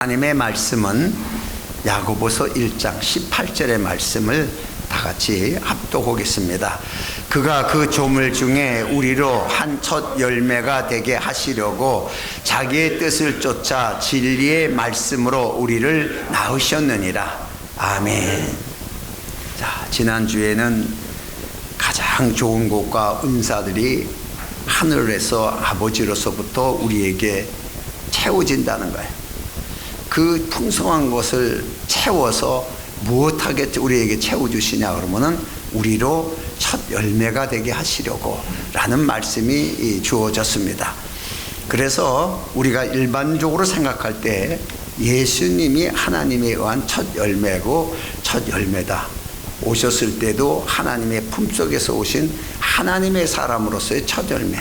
하나님의 말씀은 야고보서 1장 18절의 말씀을 다 같이 합독하겠습니다. 그가 그 조물 중에 우리로 한 첫 열매가 되게 하시려고 자기의 뜻을 쫓아 진리의 말씀으로 우리를 낳으셨느니라. 아멘. 자, 지난주에는 가장 좋은 것과 은사들이 하늘에서 아버지로서부터 우리에게 채워진다는 거예요. 그 풍성한 것을 채워서 무엇하게 우리에게 채워주시냐 그러면은 우리로 첫 열매가 되게 하시려고 라는 말씀이 주어졌습니다. 그래서 우리가 일반적으로 생각할 때 예수님이 하나님에 의한 첫 열매고 첫 열매다. 오셨을 때도 하나님의 품속에서 오신 하나님의 사람으로서의 첫 열매,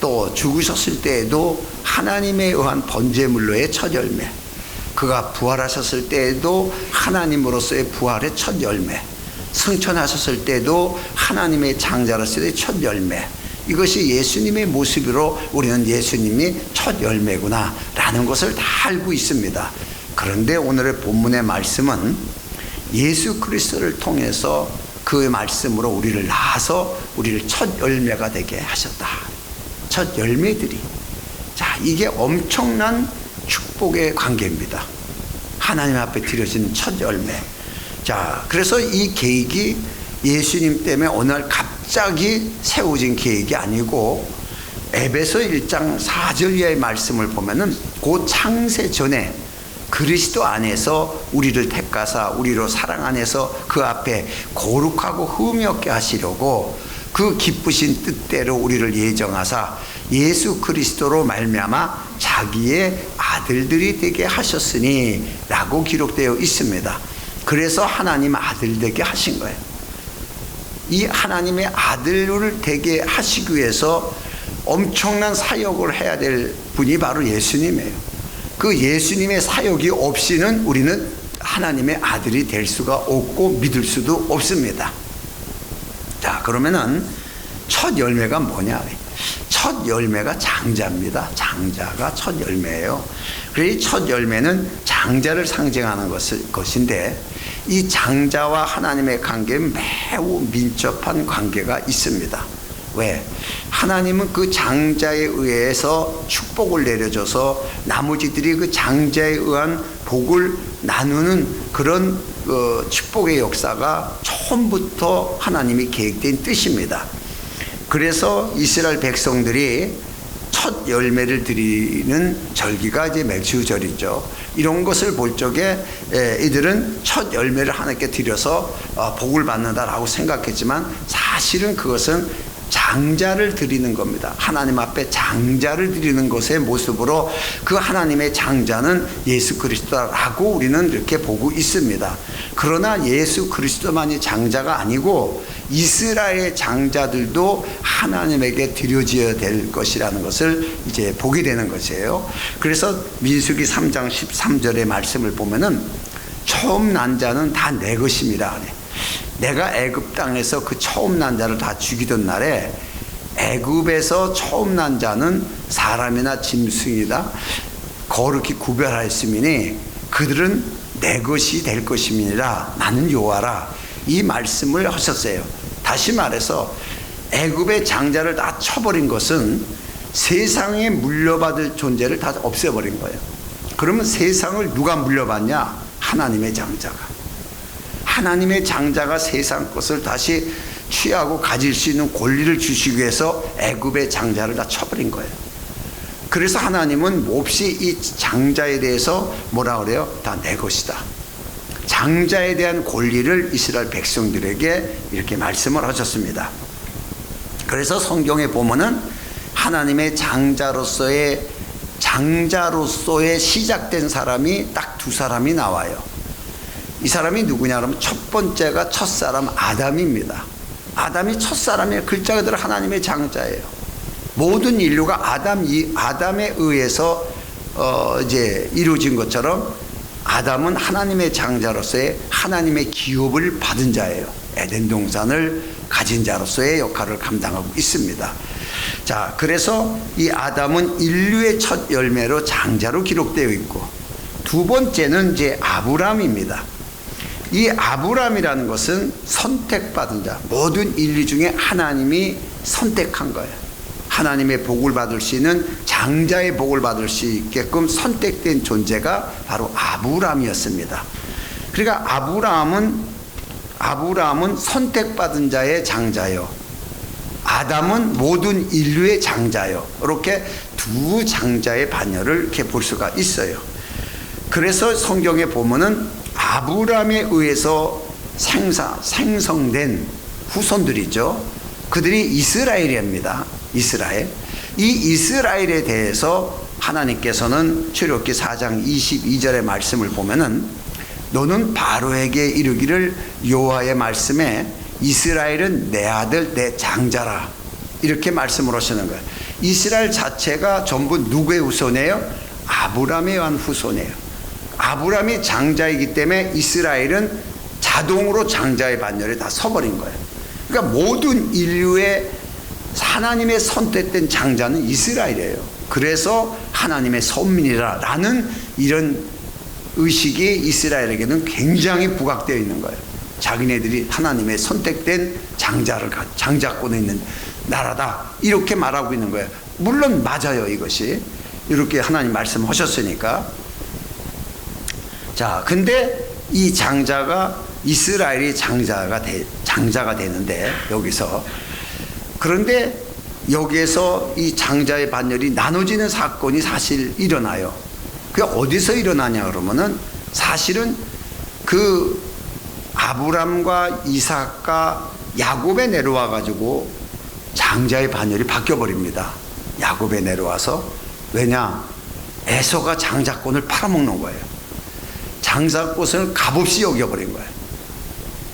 또 죽으셨을 때에도 하나님에 의한 번제물로의 첫 열매, 그가 부활하셨을 때에도 하나님으로서의 부활의 첫 열매, 승천하셨을 때도 하나님의 장자로서의 첫 열매, 이것이 예수님의 모습으로 우리는 예수님이 첫 열매구나 라는 것을 다 알고 있습니다. 그런데 오늘의 본문의 말씀은 예수 그리스도를 통해서 그 말씀으로 우리를 낳아서 우리를 첫 열매가 되게 하셨다. 첫 열매들이, 자, 이게 엄청난 축복의 관계입니다. 하나님 앞에 드려진 첫 열매. 자, 그래서 이 계획이 예수님 때문에 어느 날 갑자기 세워진 계획이 아니고, 에베소 1장 4절 이하의 말씀을 보면은 그 창세 전에 그리스도 안에서 우리를 택하사 우리로 사랑 안에서 그 앞에 거룩하고 흠이 없게 하시려고 그 기쁘신 뜻대로 우리를 예정하사 예수 그리스도로 말미암아 자기의 아들들이 되게 하셨으니 라고 기록되어 있습니다. 그래서 하나님 아들 되게 하신 거예요. 이 하나님의 아들을 되게 하시기 위해서 엄청난 사역을 해야 될 분이 바로 예수님이에요. 그 예수님의 사역이 없이는 우리는 하나님의 아들이 될 수가 없고 믿을 수도 없습니다. 자, 그러면은 첫 열매가 뭐냐? 첫 열매가 장자입니다. 장자가 첫 열매예요. 그래서 이 첫 열매는 장자를 상징하는 것인데, 이 장자와 하나님의 관계는 매우 민첩한 관계가 있습니다. 왜? 하나님은 그 장자에 의해서 축복을 내려줘서 나머지들이 그 장자에 의한 복을 나누는 그런 축복의 역사가 처음부터 하나님이 계획된 뜻입니다. 그래서 이스라엘 백성들이 첫 열매를 드리는 절기가 이제 맥주절이죠. 이런 것을 볼 적에 이들은 첫 열매를 하나님께 드려서 복을 받는다라고 생각했지만, 사실은 그것은 장자를 드리는 겁니다. 하나님 앞에 장자를 드리는 것의 모습으로 그 하나님의 장자는 예수 그리스도라고 우리는 이렇게 보고 있습니다. 그러나 예수 그리스도만이 장자가 아니고 이스라엘 장자들도 하나님에게 드려져야 될 것이라는 것을 이제 보게 되는 것이에요. 그래서 민수기 3장 13절의 말씀을 보면은 처음 난 자는 다 내 것입니다. 내가 애굽 땅에서 그 처음 난 자를 다 죽이던 날에 애굽에서 처음 난 자는 사람이나 짐승이다 거룩히 구별하였으니 그들은 내 것이 될 것임이니라. 나는 여호와라. 이 말씀을 하셨어요. 다시 말해서 애굽의 장자를 다 쳐버린 것은 세상에 물려받을 존재를 다 없애버린 거예요. 그러면 세상을 누가 물려받냐? 하나님의 장자가. 하나님의 장자가 세상 것을 다시 취하고 가질 수 있는 권리를 주시기 위해서 애굽의 장자를 다 쳐버린 거예요. 그래서 하나님은 몹시 이 장자에 대해서 뭐라 그래요? 다 내 것이다. 장자에 대한 권리를 이스라엘 백성들에게 이렇게 말씀을 하셨습니다. 그래서 성경에 보면은 하나님의 장자로서의 시작된 사람이 딱 두 사람이 나와요. 이 사람이 누구냐 그러면 첫 번째가 첫사람 아담입니다. 아담이 첫사람이에요. 글자 그대로 하나님의 장자예요. 모든 인류가 아담에 의해서 이제 이루어진 것처럼 아담은 하나님의 장자로서의 하나님의 기업을 받은 자예요. 에덴 동산을 가진 자로서의 역할을 감당하고 있습니다. 자, 그래서 이 아담은 인류의 첫 열매로 장자로 기록되어 있고, 두 번째는 이제 아브람입니다. 이 아브람이라는 것은 선택받은 자, 모든 인류 중에 하나님이 선택한 거예요. 하나님의 복을 받을 수 있는 장자의 복을 받을 수 있게끔 선택된 존재가 바로 아브람이었습니다. 그러니까 아브람은 선택받은 자의 장자요, 아담은 모든 인류의 장자요. 이렇게 두 장자의 반열을 이렇게 볼 수가 있어요. 그래서 성경에 보면은 아브람에 의해서 생성된 후손들이죠. 그들이 이스라엘입니다. 이스라엘. 이 이스라엘에 대해서 하나님께서는 출애굽기 4장 22절의 말씀을 보면은 너는 바로에게 이르기를 여호와의 말씀에 이스라엘은 내 아들 내 장자라, 이렇게 말씀을 하시는 거예요. 이스라엘 자체가 전부 누구의 후손이에요? 아브람에 의한 후손이에요. 아브람이 장자이기 때문에 이스라엘은 자동으로 장자의 반열에 다 서버린 거예요. 그러니까 모든 인류의 하나님의 선택된 장자는 이스라엘이에요. 그래서 하나님의 선민이라는 이런 의식이 이스라엘에게는 굉장히 부각되어 있는 거예요. 자기네들이 하나님의 선택된 장자권에 있는 나라다, 이렇게 말하고 있는 거예요. 물론 맞아요. 이것이 이렇게 하나님 말씀하셨으니까. 자, 근데 이 장자가 이스라엘이 장자가 되는데 여기서, 그런데 여기에서 이 장자의 반열이 나눠지는 사건이 사실 일어나요. 그게 어디서 일어나냐 그러면은 사실은 그 아브람과 이삭과 야곱에 내려와 가지고 장자의 반열이 바뀌어 버립니다. 야곱에 내려와서. 왜냐? 에서가 장자권을 팔아먹는 거예요. 장자권을 값없이 여겨버린 거예요.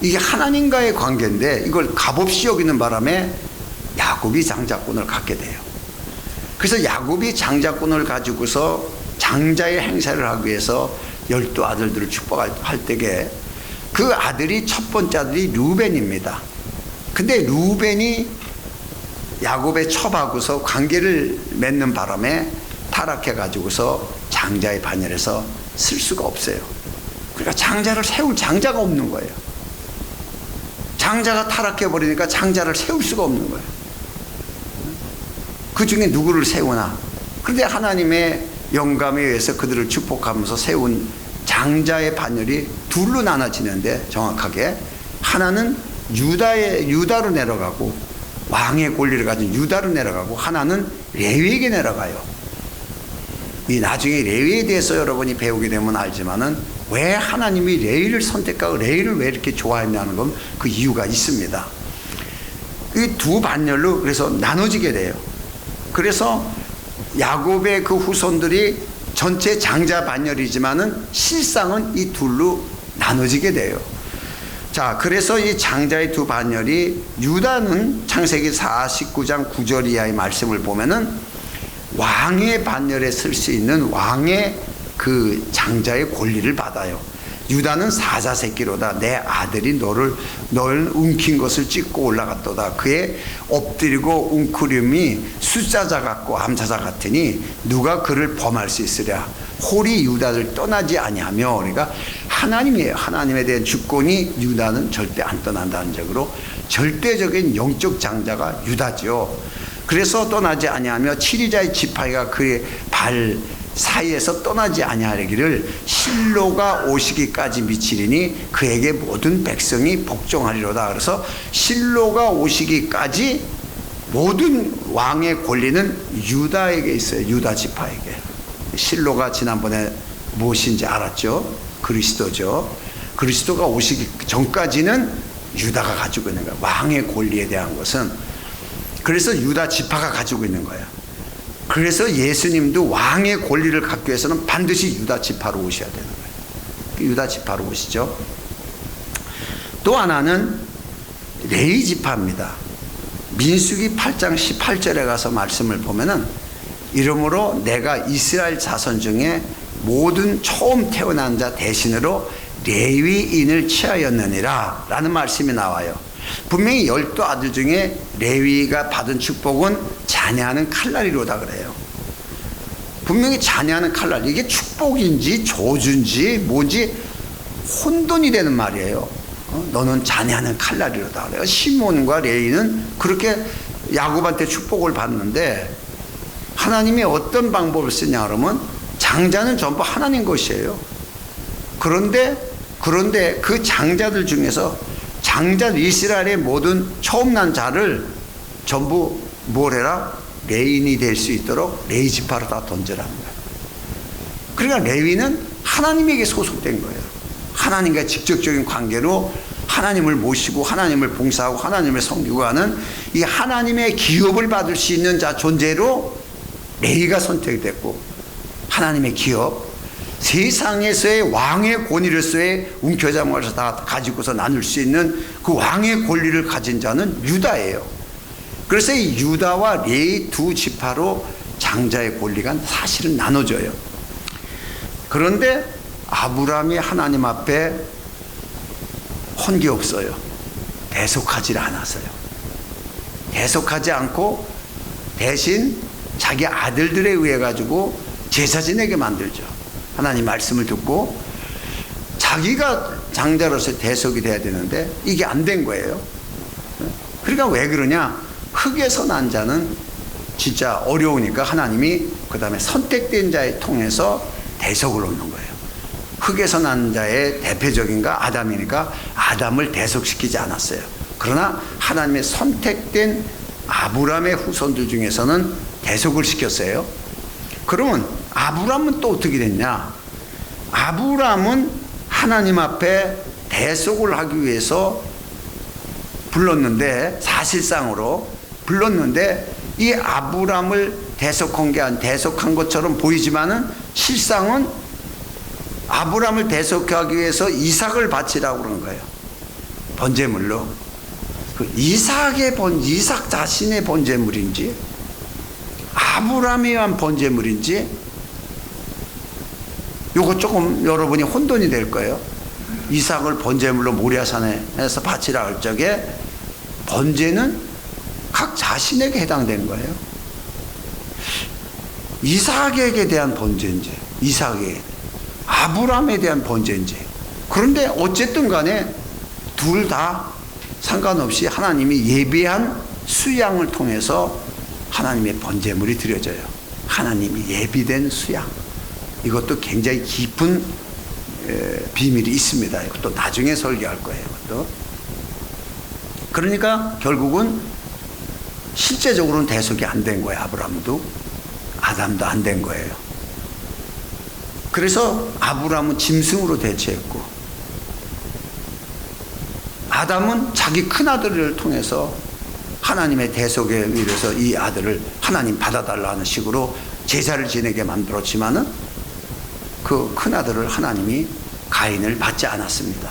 이게 하나님과의 관계인데 이걸 값없이 여기는 바람에 야곱이 장자권을 갖게 돼요. 그래서 야곱이 장자권을 가지고서 장자의 행사를 하기 위해서 12아들들을 축복할 때에 그 아들이 첫 번째 아들이 르우벤입니다. 근데 르우벤이 야곱의 첩하고서 관계를 맺는 바람에 타락해 가지고서 장자의 반열에서 쓸 수가 없어요. 그러니까 장자를 세울 장자가 없는 거예요. 장자가 타락해 버리니까 장자를 세울 수가 없는 거예요. 그 중에 누구를 세우나? 그런데 하나님의 영감에 의해서 그들을 축복하면서 세운 장자의 반열이 둘로 나눠지는데, 정확하게 하나는 유다로 내려가고, 왕의 권리를 가진 유다로 내려가고, 하나는 레위에게 내려가요. 이 나중에 레위에 대해서 여러분이 배우게 되면 알지만은 왜 하나님이 레위를 선택하고 레위를 왜 이렇게 좋아했냐는 건 그 이유가 있습니다. 이 두 반열로 그래서 나눠지게 돼요. 그래서 야곱의 그 후손들이 전체 장자 반열이지만은 실상은 이 둘로 나눠지게 돼요. 자, 그래서 이 장자의 두 반열이, 유다는 창세기 49장 9절 이하의 말씀을 보면은 왕의 반열에 쓸 수 있는 왕의 그 장자의 권리를 받아요. 유다는 사자 새끼로다. 내 아들이 너를 움킨 것을 찍고 올라갔도다. 그의 엎드리고 웅크림이 숫자자 같고 암사자 같으니 누가 그를 범할 수 있으랴. 홀이 유다를 떠나지 아니하며, 그러니까 하나님이에요. 하나님에 대한 주권이 유다는 절대 안 떠난다는 적으로 절대적인 영적 장자가 유다죠. 그래서 떠나지 아니하며 치리자의 지팡이가 그의 발 사이에서 떠나지 아니하기를 실로가 오시기까지 미치리니 그에게 모든 백성이 복종하리로다. 그래서 실로가 오시기까지 모든 왕의 권리는 유다에게 있어요. 유다 지파에게. 실로가 지난번에 무엇인지 알았죠? 그리스도죠. 그리스도가 오시기 전까지는 유다가 가지고 있는 거예요. 왕의 권리에 대한 것은. 그래서 유다 지파가 가지고 있는 거예요. 그래서 예수님도 왕의 권리를 갖기 위해서는 반드시 유다 지파로 오셔야 되는 거예요. 유다 지파로 오시죠. 또 하나는 레위 지파입니다. 민수기 8장 18절에 가서 말씀을 보면은 이러므로 내가 이스라엘 자손 중에 모든 처음 태어난 자 대신으로 레위인을 취하였느니라 라는 말씀이 나와요. 분명히 12아들 중에 레위가 받은 축복은 자녀하는 칼날이로다 그래요. 분명히 자녀하는 칼날, 이게 축복인지 저주인지 뭔지 혼돈이 되는 말이에요. 너는 자녀하는 칼날이로다. 그래서 시몬과 레위는 그렇게 야곱한테 축복을 받는데 하나님이 어떤 방법을 쓰냐 그러면 장자는 전부 하나님 것이에요. 그런데 그 장자들 중에서 장자 이스라엘의 모든 처음 난 자를 전부 뭘 해라? 레인이 될 수 있도록 레위 지파로 다 던져라는 거예요. 그러니까 레위는 하나님에게 소속된 거예요. 하나님과 직접적인 관계로 하나님을 모시고 하나님을 봉사하고 하나님을 섬기고 하는 이 하나님의 기업을 받을 수 있는 자 존재로 레위가 선택이 됐고, 하나님의 기업, 세상에서의 왕의 권위로서의 움켜잡아서 다 가지고서 나눌 수 있는 그 왕의 권리를 가진 자는 유다예요. 그래서 이 유다와 레위 두 지파로 장자의 권리가 사실은 나눠져요. 그런데 아브라함이 하나님 앞에 헌게 없어요. 대속하지 않았어요. 대속하지 않고 대신 자기 아들들에 의해 가지고 제사 지내게 만들죠. 하나님 말씀을 듣고 자기가 장자로서 대속이 돼야 되는데 이게 안 된 거예요. 그러니까 왜 그러냐? 흙에서 난 자는 진짜 어려우니까 하나님이 그 다음에 선택된 자에 통해서 대속을 얻는 거예요. 흙에서 난 자의 대표적인가 아담이니까 아담을 대속시키지 않았어요. 그러나 하나님의 선택된 아브라함의 후손들 중에서는 대속을 시켰어요. 그러면 아브라함은 또 어떻게 됐냐? 아브라함은 하나님 앞에 대속을 하기 위해서 불렀는데, 사실상으로 불렀는데 이 아브라함을 대속한 것처럼 보이지만은 실상은 아브라함을 대속하기 위해서 이삭을 바치라고 그런 거예요. 번제물로. 그 이삭 자신의 번제물인지 아브라함이 한 번제물인지 요거 조금 여러분이 혼돈이 될 거예요. 이삭을 번제물로 모리아산에서 바치라 할 적에 번제는 각 자신에게 해당되는 거예요. 이삭에게 대한 번제인지 이삭에게 아브라함에 대한 번제인지. 그런데 어쨌든 간에 둘 다 상관없이 하나님이 예비한 수양을 통해서 하나님의 번제물이 드려져요. 하나님이 예비된 수양. 이것도 굉장히 깊은 비밀이 있습니다. 이것도 나중에 설교할 거예요. 이것도. 그러니까 결국은 실제적으로는 대속이 안 된 거예요. 아브라함도 아담도 안 된 거예요. 그래서 아브라함은 짐승으로 대체했고 아담은 자기 큰아들을 통해서 하나님의 대속에 위해서 이 아들을 하나님 받아달라 하는 식으로 제사를 지내게 만들었지만은 그 큰아들을 하나님이 가인을 받지 않았습니다.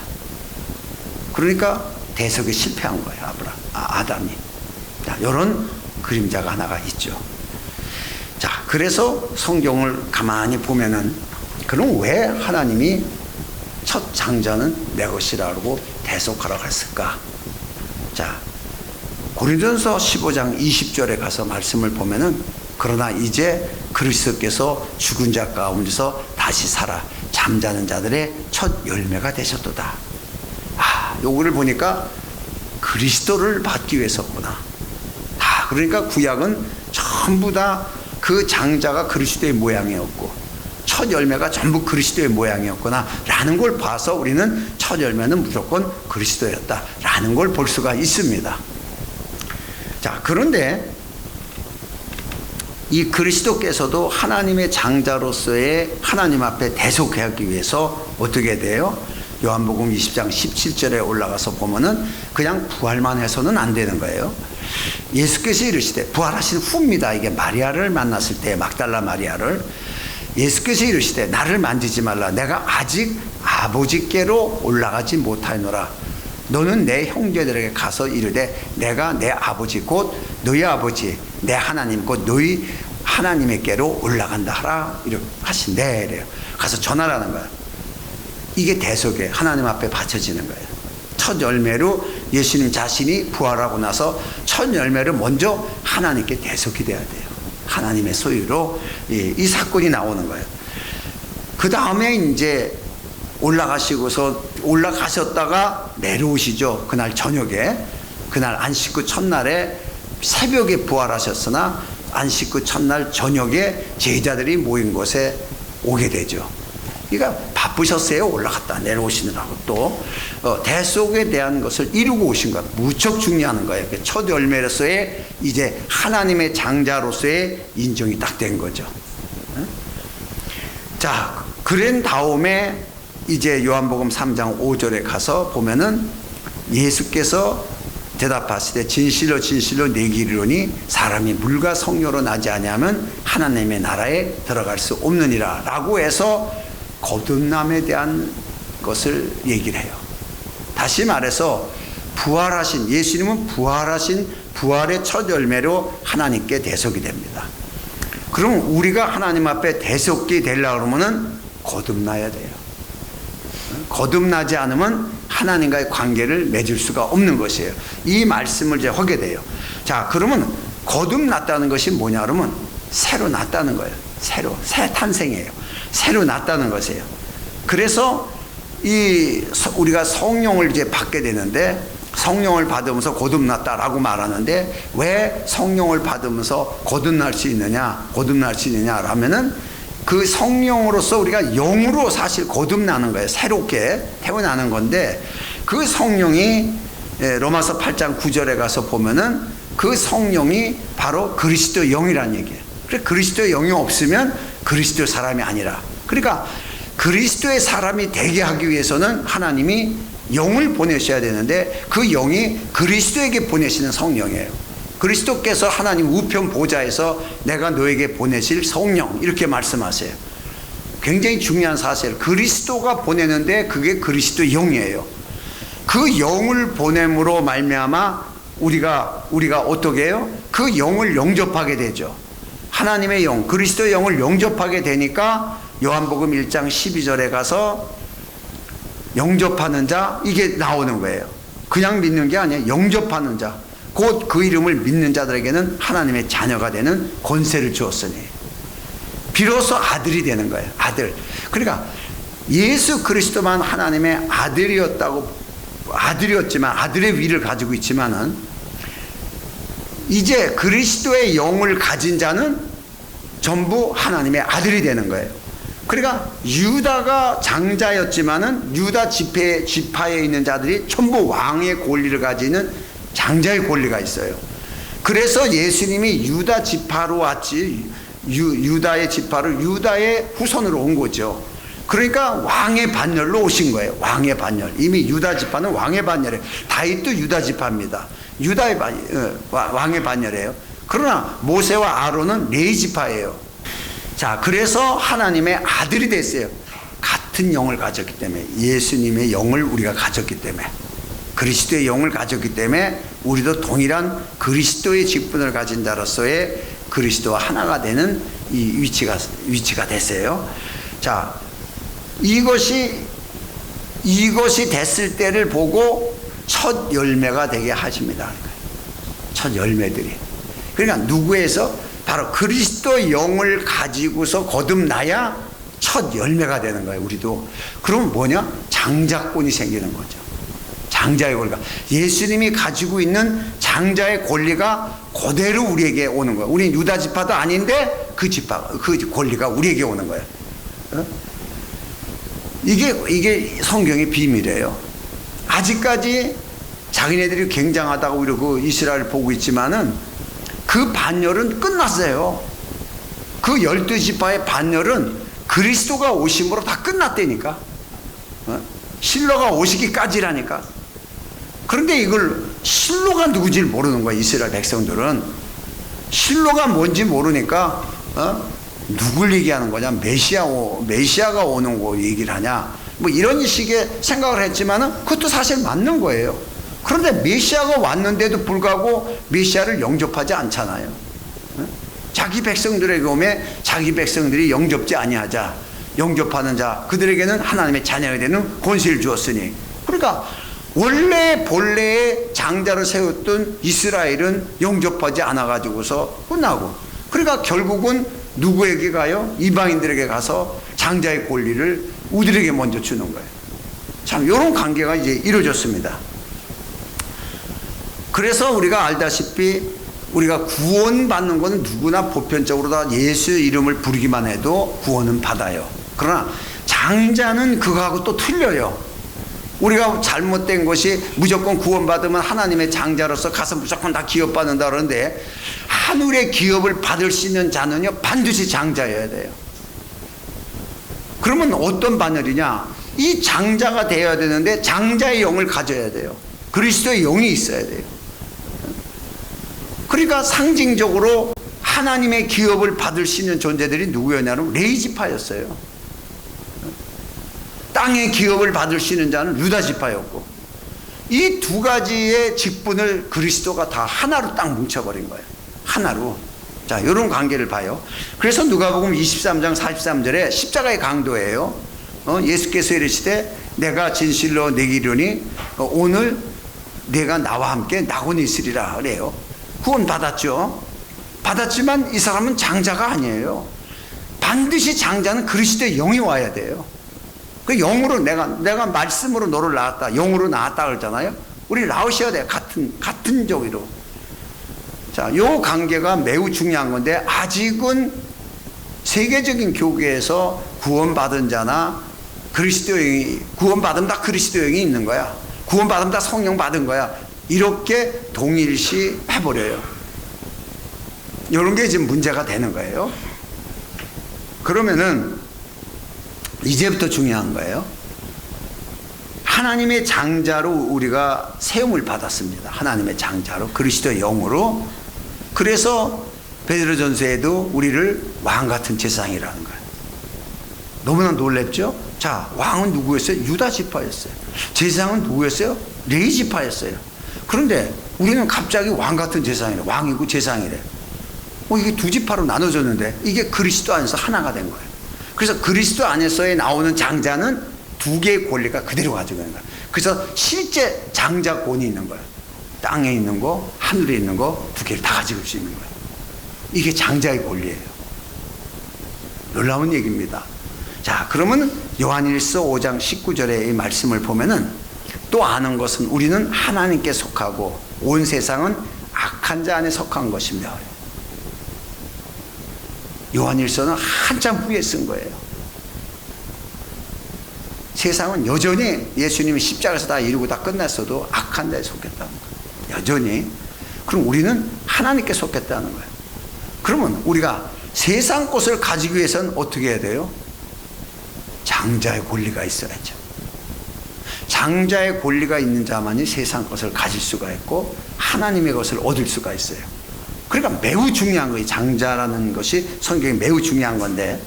그러니까 대속에 실패한 거예요. 아담이. 자, 이런 그림자가 하나가 있죠. 자, 그래서 성경을 가만히 보면은 그럼 왜 하나님이 첫 장자는 내 것이라고 대속하라고 했을까? 자, 고린도전서 15장 20절에 가서 말씀을 보면은 그러나 이제 그리스도께서 죽은 자 가운데서 다시 살아 잠자는 자들의 첫 열매가 되셨도다. 아, 요거를 보니까 그리스도를 받기 위해서구나. 다 그러니까 구약은 전부 다 그 장자가 그리스도의 모양이었고 첫 열매가 전부 그리스도의 모양이었구나 라는 걸 봐서 우리는 첫 열매는 무조건 그리스도였다 라는 걸 볼 수가 있습니다. 자, 그런데 이 그리스도께서도 하나님의 장자로서의 하나님 앞에 대속하기 위해서 어떻게 돼요? 요한복음 20장 17절에 올라가서 보면은 그냥 부활만 해서는 안 되는 거예요. 예수께서 이르시되, 부활하신 후입니다. 이게 마리아를 만났을 때 막달라 마리아를 예수께서 이르시되 나를 만지지 말라. 내가 아직 아버지께로 올라가지 못하노라. 너는 내 형제들에게 가서 이르되 내가 내 아버지 곧 너희 아버지 내 하나님 곧 너희 하나님께로 올라간다 하라. 이렇게 하신대. 이래요. 가서 전하라는 거야. 이게 대속에 하나님 앞에 바쳐지는 거예요. 첫 열매로 예수님 자신이 부활하고 나서 첫 열매를 먼저 하나님께 대속이 돼야 돼요. 하나님의 소유로 이 사건이 나오는 거예요. 그 다음에 이제 올라가셨다가 내려오시죠. 그날 저녁에, 그날 안식구 첫날에 새벽에 부활하셨으나 안식구 첫날 저녁에 제자들이 모인 곳에 오게 되죠. 그러니까 바쁘셨어요. 올라갔다 내려오시느라고. 또 대속에 대한 것을 이루고 오신 것, 무척 중요한 거예요. 첫 열매로서의 이제 하나님의 장자로서의 인정이 딱 된 거죠. 자, 그런 다음에 이제 요한복음 3장 5절에 가서 보면은 예수께서 대답하시되 진실로 진실로 내게 이르노니 사람이 물과 성령으로 나지 아니하면 하나님의 나라에 들어갈 수 없느니라 라고 해서 거듭남에 대한 것을 얘기를 해요. 다시 말해서 부활하신 예수님은 부활하신 부활의 첫 열매로 하나님께 대속이 됩니다. 그럼 우리가 하나님 앞에 대속이 되려고 그러면은 거듭나야 돼요. 거듭나지 않으면 하나님과의 관계를 맺을 수가 없는 것이에요. 이 말씀을 이제 하게 돼요. 자, 그러면 거듭났다는 것이 뭐냐 그러면 새로 났다는 거예요. 새 탄생이에요. 새로 났다는 것이에요. 그래서 우리가 성령을 이제 받게 되는데, 성령을 받으면서 거듭났다라고 말하는데, 왜 성령을 받으면서 거듭날 수 있느냐라면은 그 성령으로서 우리가 영으로 사실 거듭나는 거예요. 새롭게 태어나는 건데, 그 성령이 로마서 8장 9절에 가서 보면은 그 성령이 바로 그리스도 영이라는 얘기예요. 그래, 그리스도의 영이 없으면 그리스도 사람이 아니라, 그러니까 그리스도의 사람이 되게 하기 위해서는 하나님이 영을 보내셔야 되는데, 그 영이 그리스도에게 보내시는 성령이에요. 그리스도께서 하나님 우편 보좌에서 내가 너에게 보내실 성령, 이렇게 말씀하세요. 굉장히 중요한 사실. 그리스도가 보내는데 그게 그리스도 영이에요. 그 영을 보냄으로 말미암아 우리가 어떻게 해요? 그 영을 영접하게 되죠. 하나님의 영, 그리스도의 영을 영접하게 되니까 요한복음 1장 12절에 가서 영접하는 자, 이게 나오는 거예요. 그냥 믿는 게 아니에요. 영접하는 자, 곧 그 이름을 믿는 자들에게는 하나님의 자녀가 되는 권세를 주었으니, 비로소 아들이 되는 거예요. 아들. 그러니까 예수 그리스도만 하나님의 아들이었지만 아들의 위를 가지고 있지만은, 이제 그리스도의 영을 가진 자는 전부 하나님의 아들이 되는 거예요. 그러니까 유다가 장자였지만은 유다 지파에 있는 자들이 전부 왕의 권리를 가지는 장자의 권리가 있어요. 그래서 예수님이 유다 지파로 왔지, 유다의 지파로, 유다의 후손으로 온 거죠. 그러니까 왕의 반열로 오신 거예요. 왕의 반열. 이미 유다 지파는 왕의 반열이에요. 다윗도 유다 지파입니다. 유다의 왕의 반열이에요. 그러나 모세와 아론은 레위 지파예요. 자, 그래서 하나님의 아들이 됐어요. 같은 영을 가졌기 때문에, 예수님의 영을 우리가 가졌기 때문에, 그리스도의 영을 가졌기 때문에 우리도 동일한 그리스도의 직분을 가진 자로서의 그리스도와 하나가 되는 이 위치가 됐어요. 자, 이것이 됐을 때를 보고 첫 열매가 되게 하십니다. 첫 열매들이. 그러니까 누구에서? 바로 그리스도 영을 가지고서 거듭나야 첫 열매가 되는 거예요. 우리도. 그럼 뭐냐? 장자권이 생기는 거죠. 장자의 권리가, 예수님이 가지고 있는 장자의 권리가 그대로 우리에게 오는 거예요. 우리는 유다 지파도 아닌데 그 권리가 우리에게 오는 거예요. 이게 성경의 비밀이에요. 아직까지 자기네들이 굉장하다고 이러고 이스라엘을 보고 있지만은 그 반열은 끝났어요. 그 12지파의 반열은 그리스도가 오심으로 다 끝났다니까. 실로가 오시기까지라니까. 그런데 이걸 실로가 누구지 모르는 거야. 이스라엘 백성들은 실로가 뭔지 모르니까 누굴 얘기하는 거냐, 메시아가 오는 거 얘기를 하냐, 뭐 이런 식의 생각을 했지만은 그것도 사실 맞는 거예요. 그런데 메시아가 왔는데도 불구하고 메시아를 영접하지 않잖아요. 자기 백성들에게 오면 자기 백성들이 영접지 아니하자, 영접하는 자 그들에게는 하나님의 자녀가 되는 권세를 주었으니. 그러니까 원래 본래의 장자를 세웠던 이스라엘은 영접하지 않아 가지고서 끝나고, 그러니까 결국은 누구에게 가요? 이방인들에게 가서 장자의 권리를 우리에게 먼저 주는 거예요. 참 이런 관계가 이제 이루어졌습니다. 그래서 우리가 알다시피 우리가 구원받는 것은 누구나 보편적으로 다 예수 이름을 부르기만 해도 구원은 받아요. 그러나 장자는 그거하고 또 틀려요. 우리가 잘못된 것이 무조건 구원받으면 하나님의 장자로서 가서 무조건 다 기업받는다 그러는데, 하늘의 기업을 받을 수 있는 자는요 반드시 장자여야 돼요. 그러면 어떤 바늘이냐? 이 장자가 되어야 되는데 장자의 영을 가져야 돼요. 그리스도의 영이 있어야 돼요. 그러니까 상징적으로 하나님의 기업을 받을 수 있는 존재들이 누구였냐면 레위지파였어요. 땅의 기업을 받을 수 있는 자는 유다지파였고, 이 두 가지의 직분을 그리스도가 다 하나로 딱 뭉쳐버린 거예요. 하나로. 자, 이런 관계를 봐요. 그래서 누가복음 23장 43절에 십자가의 강도예요. 예수께서 이르시되 내가 진실로 내게 이르노니 오늘 내가 나와 함께 낙원에 있으리라 그래요. 구원 받았죠. 받았지만 이 사람은 장자가 아니에요. 반드시 장자는 그리스도의 영이 와야 돼요. 그 영으로 내가 말씀으로 너를 낳았다, 영으로 낳았다 그러잖아요. 우리 낳으셔야 돼요. 같은 종이로. 자, 요 관계가 매우 중요한 건데, 아직은 세계적인 교계에서 구원받은 자나 그리스도의 구원받으면 다 그리스도의 영이 있는 거야, 구원받으면 다 성령 받은 거야, 이렇게 동일시 해버려요. 이런 게 지금 문제가 되는 거예요. 그러면은 이제부터 중요한 거예요. 하나님의 장자로 우리가 세움을 받았습니다. 하나님의 장자로, 그리스도의 영으로. 그래서 베드로전서에도 우리를 왕같은 제사장이라는 거예요. 너무나 놀랍죠? 자, 왕은 누구였어요? 유다지파였어요. 제사장은 누구였어요? 레위지파였어요. 그런데 우리는 갑자기 왕같은 제사장이래. 왕이고 제사장이래. 이게 두 지파로 나눠졌는데 이게 그리스도 안에서 하나가 된 거예요. 그래서 그리스도 안에서의 나오는 장자는 두 개의 권리가 그대로 가지고 있는 거예요. 그래서 실제 장자권이 있는 거예요. 땅에 있는 거, 하늘에 있는 거 두 개를 다 가지고 있는 거예요. 이게 장자의 권리예요. 놀라운 얘기입니다. 자, 그러면 요한일서 5장 19절의 이 말씀을 보면은 또 아는 것은 우리는 하나님께 속하고 온 세상은 악한 자 안에 속한 것이며, 요한일서는 한참 후에 쓴 거예요. 세상은 여전히 예수님이 십자가에서 다 이루고 다 끝났어도 악한 자에 속했다는 거예요. 여전히. 그럼 우리는 하나님께 속했다는 거예요. 그러면 우리가 세상 것을 가지기 위해서는 어떻게 해야 돼요? 장자의 권리가 있어야죠. 장자의 권리가 있는 자만이 세상 것을 가질 수가 있고 하나님의 것을 얻을 수가 있어요. 그러니까 매우 중요한 거예요. 장자라는 것이 성경에 매우 중요한 건데,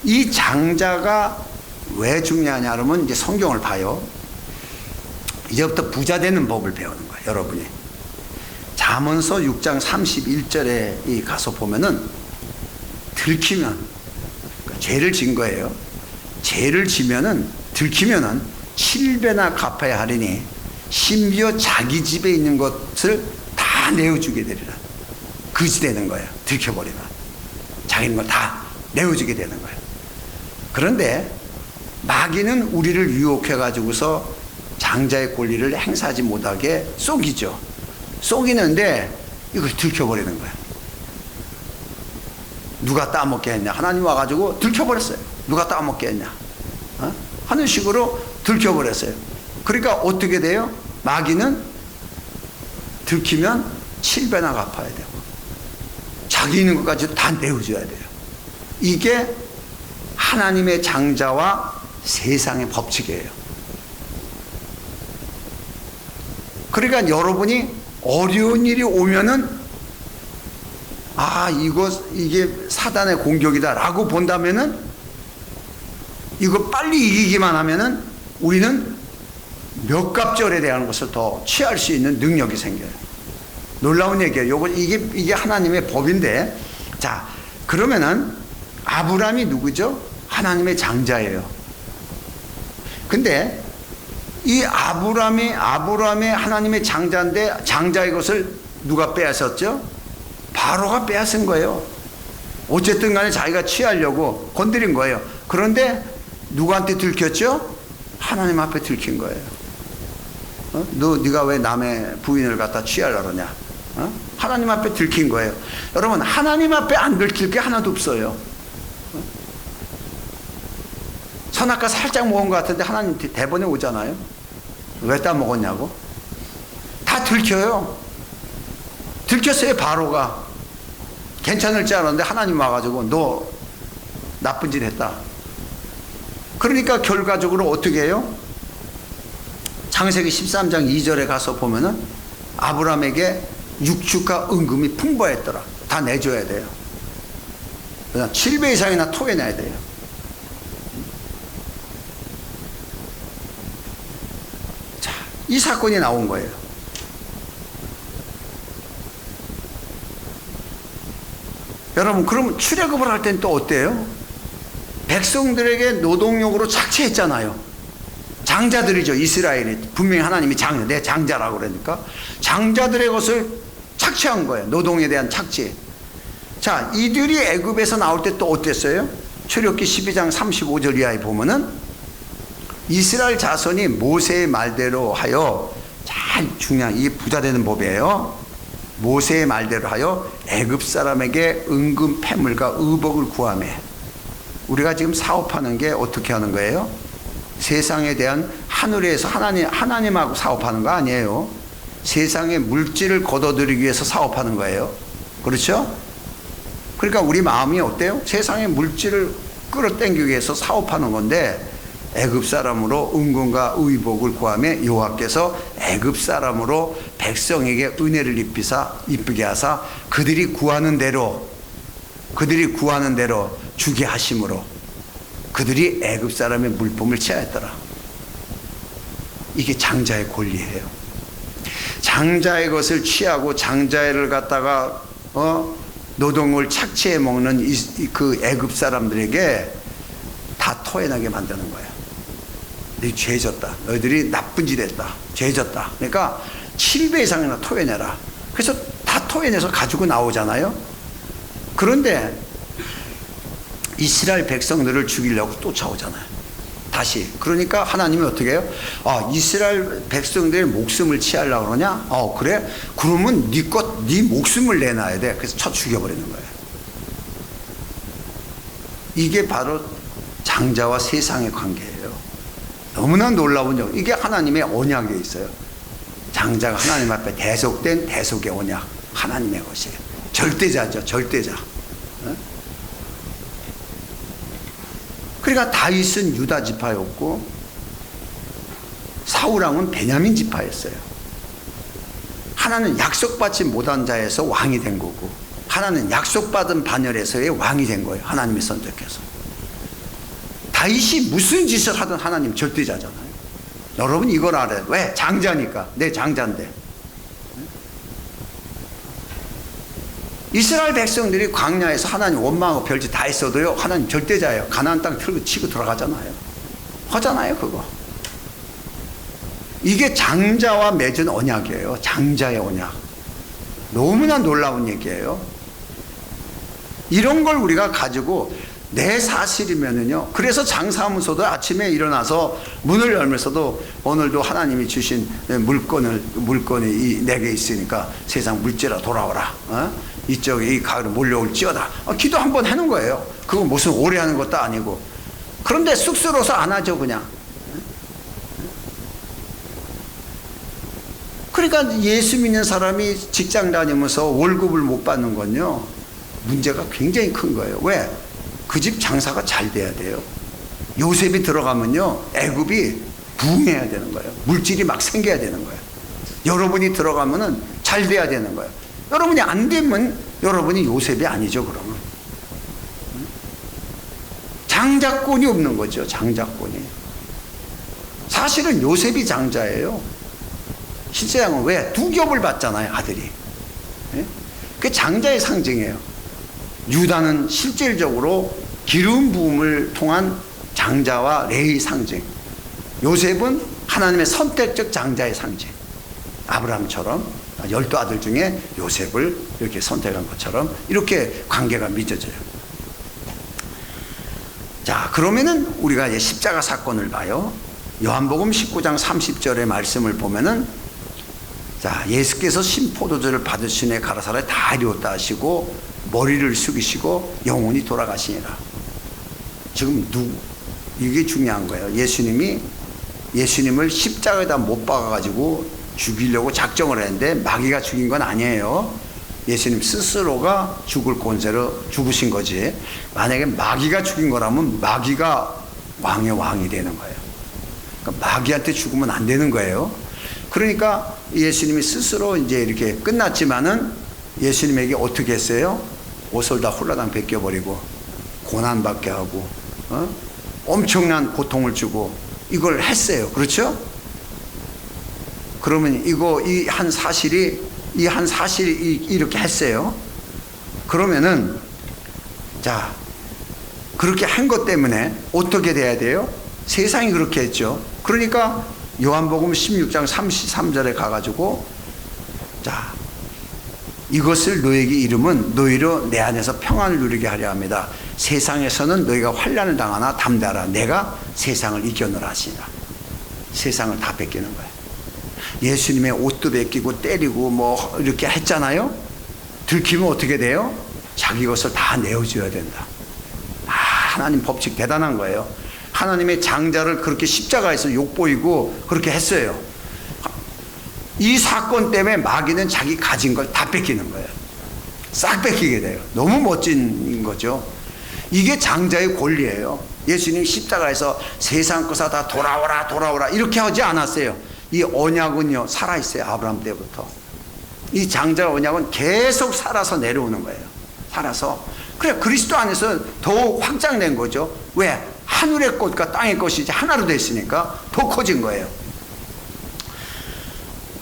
이 장자가 왜 중요하냐 그러면 이제 성경을 봐요. 이제부터 부자 되는 법을 배우는 거예요, 여러분이. 잠언서 6장 31절에 가서 보면은 들키면, 그러니까 죄를 진 거예요. 죄를 지면은 들키면은 7배나 갚아야 하리니 심지어 자기 집에 있는 것을 다 내어주게 되리라. 그지 되는 거예요. 들켜버리면 자기는 걸 다 내어주게 되는 거예요. 그런데 마귀는 우리를 유혹해 가지고서 장자의 권리를 행사하지 못하게 속이죠. 속이는데 이걸 들켜버리는 거예요. 누가 따먹게 했냐? 하나님 와가지고 들켜버렸어요. 누가 따먹게 했냐? 하는 식으로 들켜버렸어요. 그러니까 어떻게 돼요? 마귀는 들키면 7배나 갚아야 되고 자기 있는 것까지 다 내어줘야 돼요. 이게 하나님의 장자와 세상의 법칙이에요. 그러니까 여러분이 어려운 일이 오면은 이게 사단의 공격이다 라고 본다면은, 이거 빨리 이기기만 하면은 우리는 몇 갑절에 대한 것을 더 취할 수 있는 능력이 생겨요. 놀라운 얘기예요. 이게 하나님의 법인데, 자, 그러면은 아브라함이 누구죠? 하나님의 장자예요. 근데 이 아브라함의 하나님의 장자인데, 장자의 것을 누가 빼앗았죠? 바로가 빼앗은 거예요. 어쨌든 간에 자기가 취하려고 건드린 거예요. 그런데 누구한테 들켰죠? 하나님 앞에 들킨 거예요. 네가 왜 남의 부인을 갖다 취하려고 그러냐? 하나님 앞에 들킨 거예요. 여러분, 하나님 앞에 안 들킬 게 하나도 없어요. 선악과 살짝 먹은 것 같은데 하나님 대본에 오잖아요. 왜 따 먹었냐고? 다 들켜요. 들켰어요. 바로가 괜찮을 줄 알았는데 하나님 와가지고 너 나쁜 짓 했다. 그러니까 결과적으로 어떻게 해요? 창세기 13장 2절에 가서 보면은 아브라함에게 육축과 은금이 풍부했더라. 다 내줘야 돼요. 그냥 7배 이상이나 토해내야 돼요. 자, 이 사건이 나온 거예요. 여러분, 그럼 출애굽을 할 땐 또 어때요? 백성들에게 노동력으로 착취했잖아요. 장자들이죠. 이스라엘이 분명히 하나님이 내 장자라고 그러니까 장자들의 것을 착취한 거예요. 노동에 대한 착취. 자, 이들이 애굽에서 나올 때 또 어땠어요? 출애굽기 12장 35절 이하에 보면은 이스라엘 자손이 모세의 말대로 하여, 잘 중요한 이 부자 되는 법이에요. 모세의 말대로 하여 애굽 사람에게 은금 패물과 의복을 구하며. 우리가 지금 사업하는 게 어떻게 하는 거예요? 세상에 대한 하늘에서 하나님하고 사업하는 거 아니에요. 세상의 물질을 거둬들이기 위해서 사업하는 거예요. 그렇죠? 그러니까 우리 마음이 어때요? 세상의 물질을 끌어당기기 위해서 사업하는 건데, 애굽 사람으로 은금과 의복을 구하며 여호와께서 애굽 사람으로 백성에게 은혜를 이쁘게 하사 그들이 구하는 대로 주게 하심으로 그들이 애굽 사람의 물품을 취하였더라. 이게 장자의 권리예요. 장자의 것을 취하고 장자를 갖다가 노동을 착취해 먹는 그 애굽 사람들에게 다 토해나게 만드는 거예요. 너희 죄졌다. 너희들이 나쁜 짓 했다. 죄졌다. 그러니까 7배 이상이나 토해내라. 그래서 다 토해내서 가지고 나오잖아요. 그런데 이스라엘 백성들을 죽이려고 쫓아오잖아요. 다시. 그러니까 하나님이 어떻게 해요? 이스라엘 백성들의 목숨을 취하려고 그러냐? 그래? 그러면 네 목숨을 내놔야 돼. 그래서 쳐 죽여버리는 거예요. 이게 바로 장자와 세상의 관계예요. 너무나 놀라운 점. 이게 하나님의 언약에 있어요. 장자가 하나님 앞에 대속된 대속의 언약. 하나님의 것이에요. 절대자죠. 절대자. 그러니까 다윗은 유다 지파였고 사울왕은 베냐민 지파였어요. 하나는 약속받지 못한 자에서 왕이 된 거고, 하나는 약속받은 반열에서의 왕이 된 거예요. 하나님이 선택해서. 다윗이 무슨 짓을 하든 하나님 절대자잖아요. 여러분 이걸 알아요. 왜? 장자니까. 내 장자인데. 이스라엘 백성들이 광야에서 하나님 원망하고 별짓 다 했어도요, 하나님 절대자예요. 가나안 땅 틀고 치고 들어가잖아요. 하잖아요 그거. 이게 장자와 맺은 언약이에요. 장자의 언약. 너무나 놀라운 얘기예요. 이런 걸 우리가 가지고 내 사실이면은요, 그래서 장사하면서도 아침에 일어나서 문을 열면서도 오늘도 하나님이 주신 물건이 내게 있으니까 세상 물질아 돌아오라. 이쪽에 이 가을에 몰려올지어다. 기도 한번 하는 거예요. 그거 무슨 오래 하는 것도 아니고. 그런데 쑥스러워서 안 하죠 그냥. 그러니까 예수 믿는 사람이 직장 다니면서 월급을 못 받는 건요, 문제가 굉장히 큰 거예요. 왜? 그 집 장사가 잘 돼야 돼요. 요셉이 들어가면요, 애굽이 부흥해야 되는 거예요. 물질이 막 생겨야 되는 거예요. 여러분이 들어가면은 잘 돼야 되는 거예요. 여러분이 안 되면 여러분이 요셉이 아니죠. 그러면 장자권이 없는 거죠. 장자권이. 사실은 요셉이 장자예요. 실제로는 왜? 두 겹을 받잖아요, 아들이. 그게 장자의 상징이에요. 유다는 실질적으로 기름 부음을 통한 장자와 레의 상징, 요셉은 하나님의 선택적 장자의 상징. 아브라함처럼 12 아들 중에 요셉을 이렇게 선택한 것처럼 이렇게 관계가 맺어져요. 자, 그러면은 우리가 이제 십자가 사건을 봐요. 요한복음 19장 30절의 말씀을 보면은, 자, 예수께서 신포도주를 받으신 후에 가라사대 다 이루었다 하시고 머리를 숙이시고 영원히 돌아가시니라. 지금 이게 중요한 거예요. 예수님을 십자가에다 못 박아가지고 죽이려고 작정을 했는데 마귀가 죽인 건 아니에요. 예수님 스스로가 죽을 권세로 죽으신 거지. 만약에 마귀가 죽인 거라면 마귀가 왕의 왕이 되는 거예요. 그러니까 마귀한테 죽으면 안 되는 거예요. 그러니까 예수님이 스스로 이제 이렇게 끝났지만은 예수님에게 어떻게 했어요? 옷을 다 홀라당 벗겨버리고 고난받게 하고 엄청난 고통을 주고 이걸 했어요. 그렇죠? 그러면 이 한 사실이 이렇게 했어요. 그러면은 자, 그렇게 한 것 때문에 어떻게 돼야 돼요? 세상이 그렇게 했죠. 그러니까 요한복음 16장 33절에 가가지고, 자, 이것을 너에게 이름은 너희로 내 안에서 평안을 누리게 하려 합니다. 세상에서는 너희가 환난을 당하나 담대하라. 내가 세상을 이겨노라 하시니라. 세상을 다 뺏기는 거예요. 예수님의 옷도 뺏기고 때리고 뭐 이렇게 했잖아요. 들키면 어떻게 돼요? 자기 것을 다 내어줘야 된다. 하나님 법칙 대단한 거예요. 하나님의 장자를 그렇게 십자가에서 욕보이고 그렇게 했어요. 이 사건 때문에 마귀는 자기 가진 걸 다 뺏기는 거예요. 싹 뺏기게 돼요. 너무 멋진 거죠. 이게 장자의 권리예요. 예수님 십자가에서 세상 것아 다 돌아오라 이렇게 하지 않았어요. 이 언약은요 살아있어요. 아브라함 때부터. 이 장자 언약은 계속 살아서 내려오는 거예요. 살아서. 그래, 그리스도 안에서 더욱 확장된 거죠. 왜? 하늘의 꽃과 땅의 꽃이 이제 하나로 됐으니까 더 커진 거예요.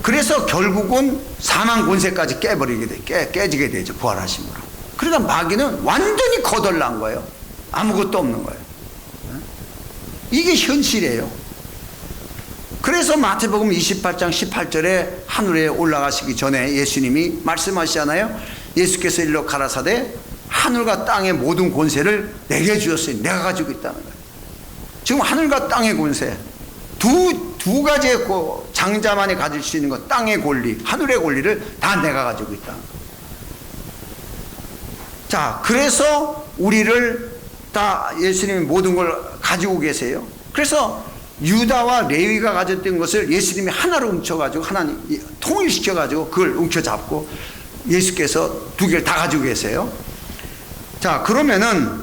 그래서 결국은 사망 권세까지 깨지게 되죠. 부활하심으로. 그러니까 마귀는 완전히 거덜난 거예요. 아무것도 없는 거예요. 이게 현실이에요. 그래서 마태복음 28장 18절에 하늘에 올라가시기 전에 예수님이 말씀하시잖아요. 예수께서 일러 가라사대 하늘과 땅의 모든 권세를 내게 주었으니 내가 가지고 있다는 거예요. 지금 하늘과 땅의 권세, 두 가지의 장자만이 가질 수 있는 것, 땅의 권리, 하늘의 권리를 다 내가 가지고 있다는 거예요. 자, 그래서 우리를 다 예수님이 모든 걸 가지고 계세요. 그래서 유다와 레위가 가졌던 것을 예수님이 하나로 훔쳐가지고 하나님 통일시켜가지고 그걸 움켜잡고 예수께서 두 개를 다 가지고 계세요. 자, 그러면은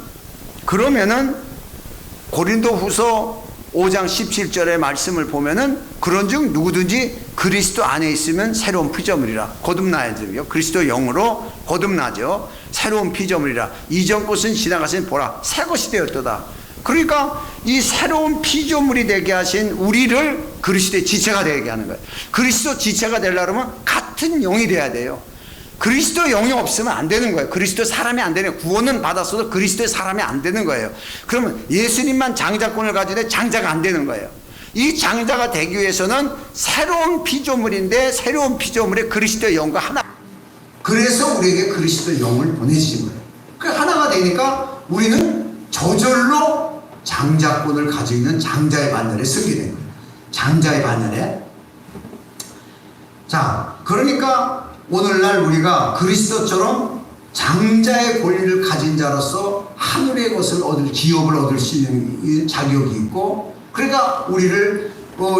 고린도후서 5장 17절의 말씀을 보면은 그런즉 누구든지 그리스도 안에 있으면 새로운 피조물이라. 거듭나야죠. 그리스도 영으로 거듭나죠. 새로운 피조물이라. 이전 것은 지나가신 보라 새 것이 되었도다. 그러니까 이 새로운 피조물이 되게 하신 우리를 그리스도의 지체가 되게 하는 거예요. 그리스도 지체가 되려면 같은 영이 돼야 돼요. 그리스도 영이 없으면 안 되는 거예요. 그리스도 사람이 안 되는 거예요. 구원은 받았어도 그리스도의 사람이 안 되는 거예요. 그러면 예수님만 장자권을 가지는데 장자가 안 되는 거예요. 이 장자가 되기 위해서는 새로운 피조물인데 새로운 피조물의 그리스도의 영과 하나. 그래서 우리에게 그리스도의 영을 보내주신 거예요. 그 하나가 되니까 우리는 저절로 장자권을 가지고 있는 장자의 반열에 쓰게 된 거예요. 장자의 반열에. 자, 그러니까 오늘날 우리가 그리스도처럼 장자의 권리를 가진 자로서 하늘의 것을 기업을 얻을 수 있는 자격이 있고, 그러니까 우리를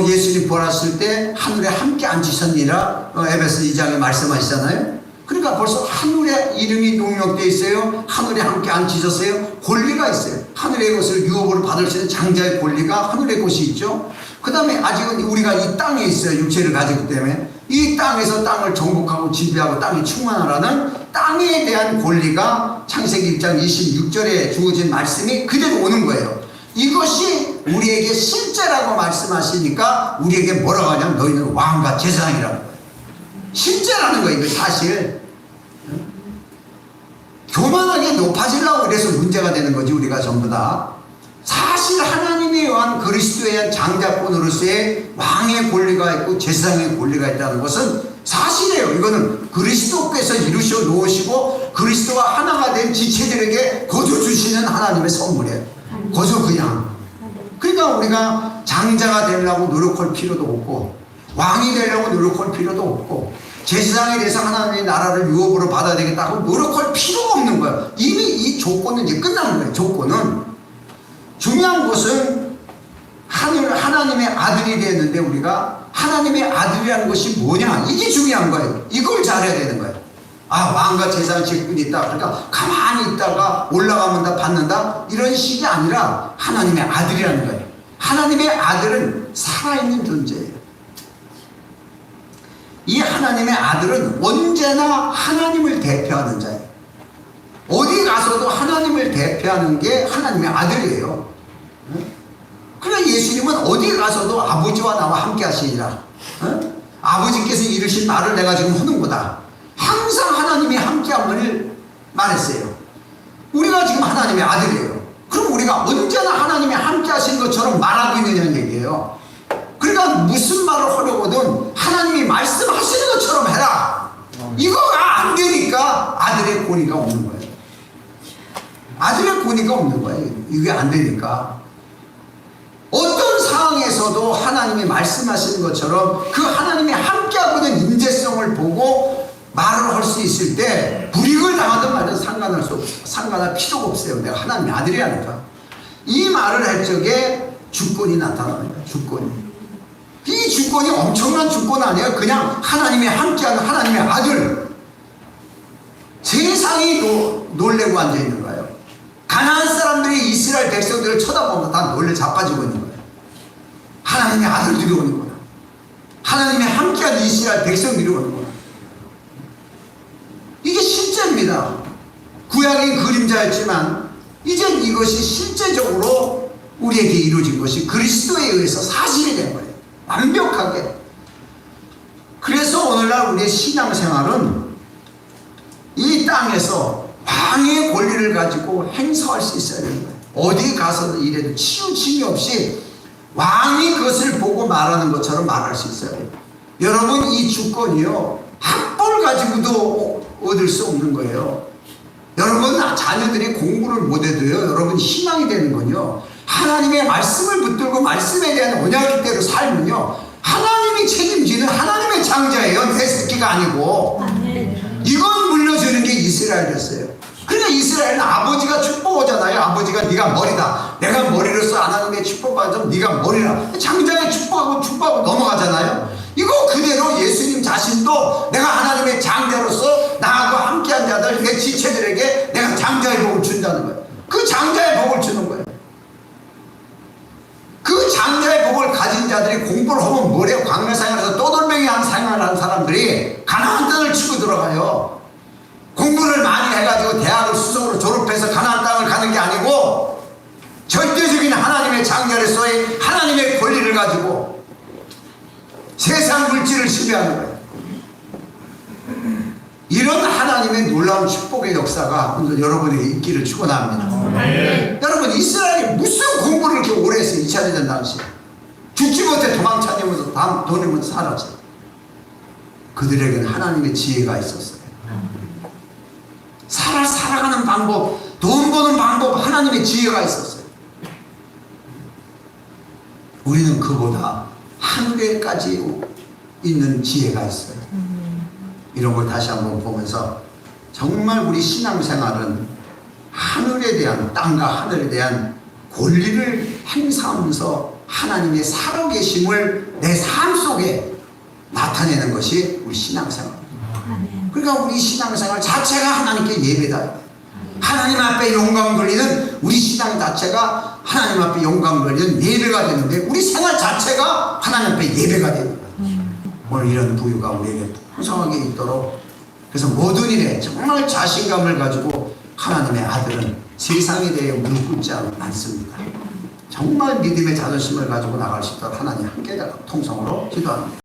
예수님 부활하실 때 하늘에 함께 앉으셨니라 에베소 2장에 말씀하시잖아요. 그러니까 벌써 하늘에 이름이 농력되어 있어요. 하늘에 함께 앉히셨어요. 권리가 있어요. 하늘의 것을 유업으로 받을 수 있는 장자의 권리가 하늘의 것이 있죠. 그 다음에 아직은 우리가 이 땅에 있어요. 육체를 가지기 때문에 이 땅에서 땅을 정복하고 지배하고 땅이 충만하라는 땅에 대한 권리가 창세기 1장 26절에 주어진 말씀이 그대로 오는 거예요. 이것이 우리에게 실제라고 말씀하시니까 우리에게 뭐라고 하냐면 너희는 왕과 제사장이라는 거예요. 실제라는 거예요. 이거 사실 교만하게 높아지려고 그래서 문제가 되는 거지. 우리가 전부 다 사실 하나님에 의한 그리스도에 의한 장자권으로서의 왕의 권리가 있고 제사장의 권리가 있다는 것은 사실이에요. 이거는 그리스도께서 이루셔 놓으시고 그리스도와 하나가 된 지체들에게 거둬주시는 하나님의 선물이에요. 거저 그냥. 그러니까 우리가 장자가 되려고 노력할 필요도 없고, 왕이 되려고 노력할 필요도 없고, 제사장에 대해서 하나님의 나라를 유업으로 받아야 되겠다고 노력할 필요가 없는 거예요. 이미 이 조건은 이제 끝난 거예요. 조건은. 중요한 것은 하나님의 아들이 되었는데, 우리가 하나님의 아들이라는 것이 뭐냐, 이게 중요한 거예요. 이걸 잘해야 되는 거예요. 아, 왕과 제사장 직분이 있다, 그러니까 가만히 있다가 올라가면 다 받는다, 이런 식이 아니라 하나님의 아들이라는 거예요. 하나님의 아들은 살아있는 존재예요. 이 하나님의 아들은 언제나 하나님을 대표하는 자예요. 어디 가서도 하나님을 대표하는 게 하나님의 아들이에요. 그러나 예수님은 어디 가서도 아버지와 나와 함께 하시니라. 아버지께서 이르신 말을 내가 지금 하는구나. 항상 하나님이 함께함을 말했어요. 우리가 지금 하나님의 아들이에요. 그럼 우리가 언제나 하나님이 함께 하신 것처럼 말하고 있느냐는 얘기예요. 그러니까 무슨 말을 하려거든 하나님이 말씀하시는 것처럼 해라. 이거가 안 되니까 아들의 권위가 없는 거예요. 아들의 권위가 없는 거예요. 이게 안 되니까. 어떤 상황에서도 하나님이 말씀하시는 것처럼 그 하나님이 함께하고는 인재성을 보고 말을 할 수 있을 때 불이익을 당하든 말든 상관할 필요가 없어요. 내가 하나님의 아들이라니까. 이 말을 할 적에 주권이 나타납니다. 주권이. 이 주권이 엄청난 주권 아니에요. 그냥 하나님이 함께하는 하나님의 아들. 세상이 놀래고 앉아있는 거예요. 가나안 사람들이 이스라엘 백성들을 쳐다보면 다 놀래 자빠지고 있는 거예요. 하나님의 아들들이 오는구나. 하나님이 함께하는 이스라엘 백성들이 오는구나. 이게 실제입니다. 구약의 그림자였지만 이젠 이것이 실제적으로 우리에게 이루어진 것이 그리스도에 의해서 사실이 된 거예요. 완벽하게. 그래서 오늘날 우리의 신앙생활은 이 땅에서 왕의 권리를 가지고 행사할 수 있어야 되는 거예요. 어디 가서도 이래도 치우침이 없이 왕이 그것을 보고 말하는 것처럼 말할 수 있어야 돼요. 여러분, 이 주권이요, 학벌 가지고도 얻을 수 없는 거예요. 여러분, 자녀들이 공부를 못해도요, 여러분 희망이 되는 건요, 하나님의 말씀을 붙들고 말씀에 대한 언약대로 살면요, 하나님이 책임지는 하나님의 장자예요. 내 새끼가 아니고. 이건 물려주는 게 이스라엘이었어요. 그러니까 이스라엘은 아버지가 축복하잖아요. 아버지가 네가 머리다. 내가 머리로서 하나님의 축복받아서 네가 머리라. 장자의 축복하고 넘어가잖아요. 이거 그대로 예수님 자신도 내가 하나님의 장자로서 나하고 함께한 자들, 내 지체들에게 내가 장자의 복을 준다는 거예요. 그 장자의 복을 주는 거예요. 그 장자의 복을 가진 자들이 공부를 하면 뭐래요? 광야생활에서 떠돌뱅이 한 생활하는 사람들이 가나안 땅을 치고 들어가요. 공부를 많이 해가지고 대학을 수석으로 졸업해서 가나안 땅을 가는 게 아니고 절대적인 하나님의 장자로서의 하나님의 권리를 가지고 세상 물질을 지배하는 거예요. 이런 하나님의 놀라운 축복의 역사가 오늘 여러분에게 있기를 축원합니다. 여러분, 이스라엘이 무슨 공부를 이렇게 오래 했어요? 2차 대전 당시에 죽지 못해 도망쳐내면서 다음 돈이면 살았어요. 그들에게는 하나님의 지혜가 있었어요. 살아가는 방법, 돈 버는 방법, 하나님의 지혜가 있었어요. 우리는 그보다 하늘에까지 있는 지혜가 있어요. 이런 걸 다시 한번 보면서 정말 우리 신앙생활은 하늘에 대한, 땅과 하늘에 대한 권리를 행사하면서 하나님의 살아계심을 내 삶 속에 나타내는 것이 우리 신앙생활입니다. 그러니까 우리 신앙생활 자체가 하나님께 예배다. 하나님 앞에 영광 돌리는 우리 신앙 자체가 하나님 앞에 영광 돌리는 예배가 되는데, 우리 생활 자체가 하나님 앞에 예배가 됩니다. 오늘 이런 부유가 우리에게 풍성하게 있도록, 그래서 모든 일에 정말 자신감을 가지고 하나님의 아들은 세상에 대해 무릎 꿇지 않습니다. 정말 믿음의 자존심을 가지고 나갈 수 있도록 하나님 함께 통성으로 기도합니다.